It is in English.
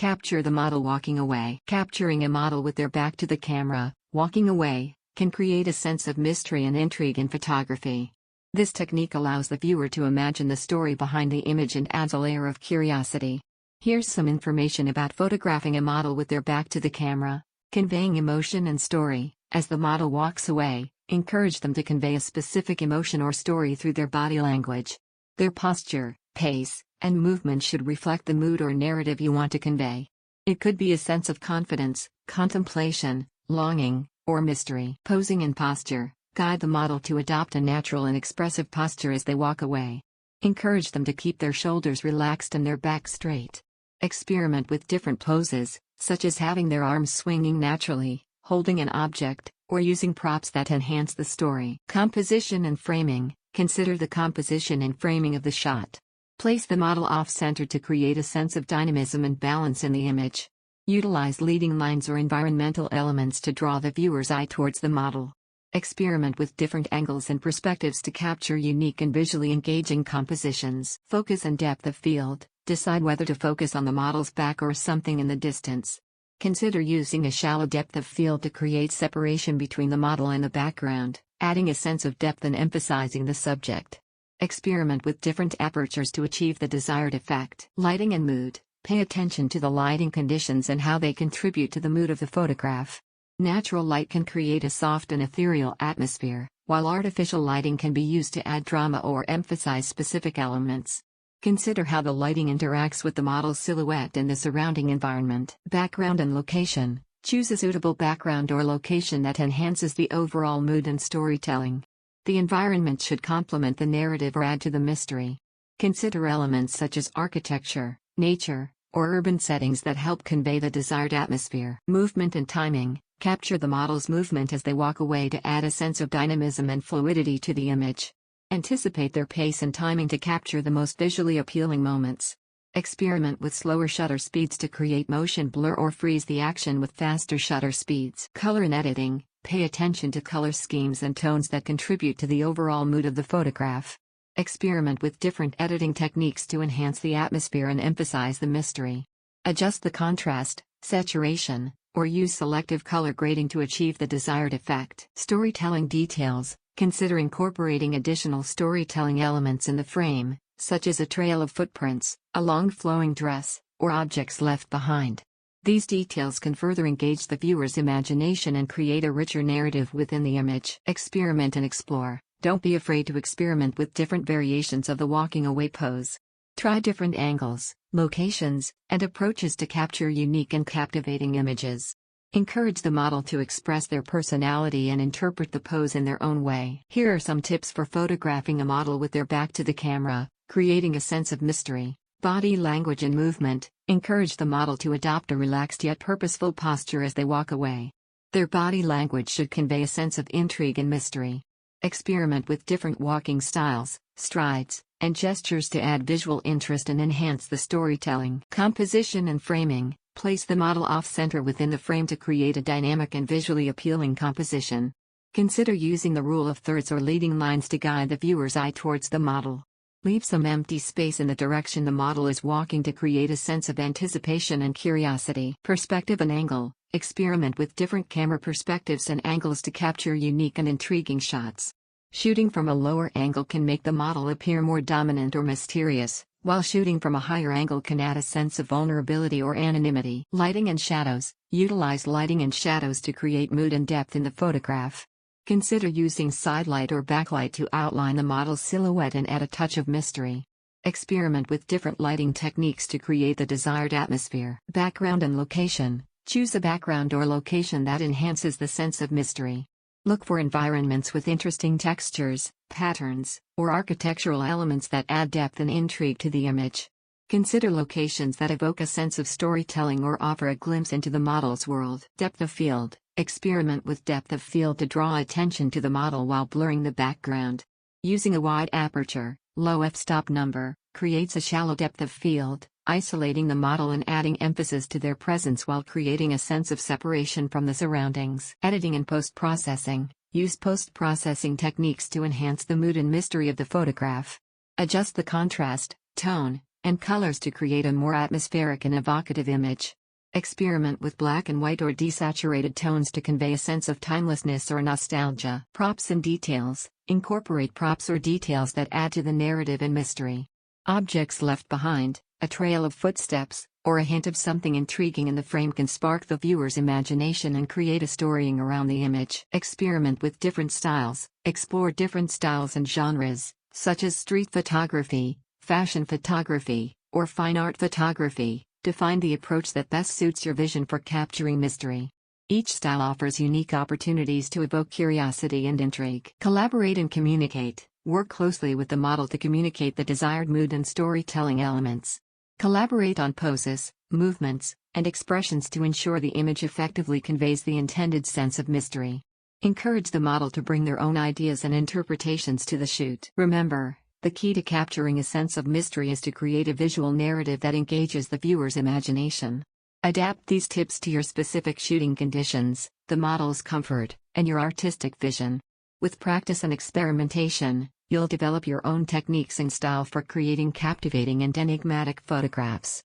Capture the model walking away. Capturing a model with their back to the camera, walking away, can create a sense of mystery and intrigue in photography. This technique allows the viewer to imagine the story behind the image and adds a layer of curiosity. Here's some information about photographing a model with their back to the camera. Conveying emotion and story. As the model walks away, encourage them to convey a specific emotion or story through their body language. Their posture, pace, and movement should reflect the mood or narrative you want to convey. It could be a sense of confidence, contemplation, longing, or mystery. Posing and posture. Guide the model to adopt a natural and expressive posture as they walk away. Encourage them to keep their shoulders relaxed and their back straight. Experiment with different poses, such as having their arms swinging naturally, holding an object, or using props that enhance the story. Composition and framing. Consider the composition and framing of the shot. Place the model off-center to create a sense of dynamism and balance in the image. Utilize leading lines or environmental elements to draw the viewer's eye towards the model. Experiment with different angles and perspectives to capture unique and visually engaging compositions. Focus and depth of field. Decide whether to focus on the model's back or something in the distance. Consider using a shallow depth of field to create separation between the model and the background, adding a sense of depth and emphasizing the subject. Experiment with different apertures to achieve the desired effect. Lighting and mood. Pay attention to the lighting conditions and how they contribute to the mood of the photograph. Natural light can create a soft and ethereal atmosphere, while artificial lighting can be used to add drama or emphasize specific elements. Consider how the lighting interacts with the model's silhouette and the surrounding environment. Background and location. Choose a suitable background or location that enhances the overall mood and storytelling. The environment should complement the narrative or add to the mystery. Consider elements such as architecture, nature, or urban settings that help convey the desired atmosphere. Movement and timing. Capture the model's movement as they walk away to add a sense of dynamism and fluidity to the image. Anticipate their pace and timing to capture the most visually appealing moments. Experiment with slower shutter speeds to create motion blur or freeze the action with faster shutter speeds. Color and editing. Pay attention to color schemes and tones that contribute to the overall mood of the photograph. Experiment with different editing techniques to enhance the atmosphere and emphasize the mystery. Adjust the contrast, saturation, or use selective color grading to achieve the desired effect. Storytelling details. Consider incorporating additional storytelling elements in the frame, such as a trail of footprints, a long flowing dress, or objects left behind. These details can further engage the viewer's imagination and create a richer narrative within the image. Experiment and explore. Don't be afraid to experiment with different variations of the walking away pose. Try different angles, locations, and approaches to capture unique and captivating images. Encourage the model to express their personality and interpret the pose in their own way. Here are some tips for photographing a model with their back to the camera, creating a sense of mystery. Body language and movement. Encourage the model to adopt a relaxed yet purposeful posture as they walk away. Their body language should convey a sense of intrigue and mystery. Experiment with different walking styles, strides, and gestures to add visual interest and enhance the storytelling. Composition and framing. Place the model off-center within the frame to create a dynamic and visually appealing composition. Consider using the rule of thirds or leading lines to guide the viewer's eye towards the model. Leave some empty space in the direction the model is walking to create a sense of anticipation and curiosity. Perspective and angle. Experiment with different camera perspectives and angles to capture unique and intriguing shots. Shooting from a lower angle can make the model appear more dominant or mysterious, while shooting from a higher angle can add a sense of vulnerability or anonymity. Lighting and shadows. Utilize lighting and shadows to create mood and depth in the photograph. Consider using sidelight or backlight to outline the model's silhouette and add a touch of mystery. Experiment with different lighting techniques to create the desired atmosphere. Background and location. Choose a background or location that enhances the sense of mystery. Look for environments with interesting textures, patterns, or architectural elements that add depth and intrigue to the image. Consider locations that evoke a sense of storytelling or offer a glimpse into the model's world. Depth of field. Experiment with depth of field to draw attention to the model while blurring the background. Using a wide aperture, low f-stop number, creates a shallow depth of field, isolating the model and adding emphasis to their presence while creating a sense of separation from the surroundings. Editing and post-processing. Use post-processing techniques to enhance the mood and mystery of the photograph. Adjust the contrast, tone, and colors to create a more atmospheric and evocative image. Experiment with black and white or desaturated tones to convey a sense of timelessness or nostalgia. Props and details. Incorporate props or details that add to the narrative and mystery. Objects left behind, a trail of footsteps, or a hint of something intriguing in the frame can spark the viewer's imagination and create a storying around the image. Experiment with different styles. Explore different styles and genres, such as street photography, fashion photography, or fine art photography, to find the approach that best suits your vision for capturing mystery. Each style offers unique opportunities to evoke curiosity and intrigue. Collaborate and communicate. Work closely with the model to communicate the desired mood and storytelling elements. Collaborate on poses, movements, and expressions to ensure the image effectively conveys the intended sense of mystery. Encourage the model to bring their own ideas and interpretations to the shoot. Remember, the key to capturing a sense of mystery is to create a visual narrative that engages the viewer's imagination. Adapt these tips to your specific shooting conditions, the model's comfort, and your artistic vision. With practice and experimentation, you'll develop your own techniques and style for creating captivating and enigmatic photographs.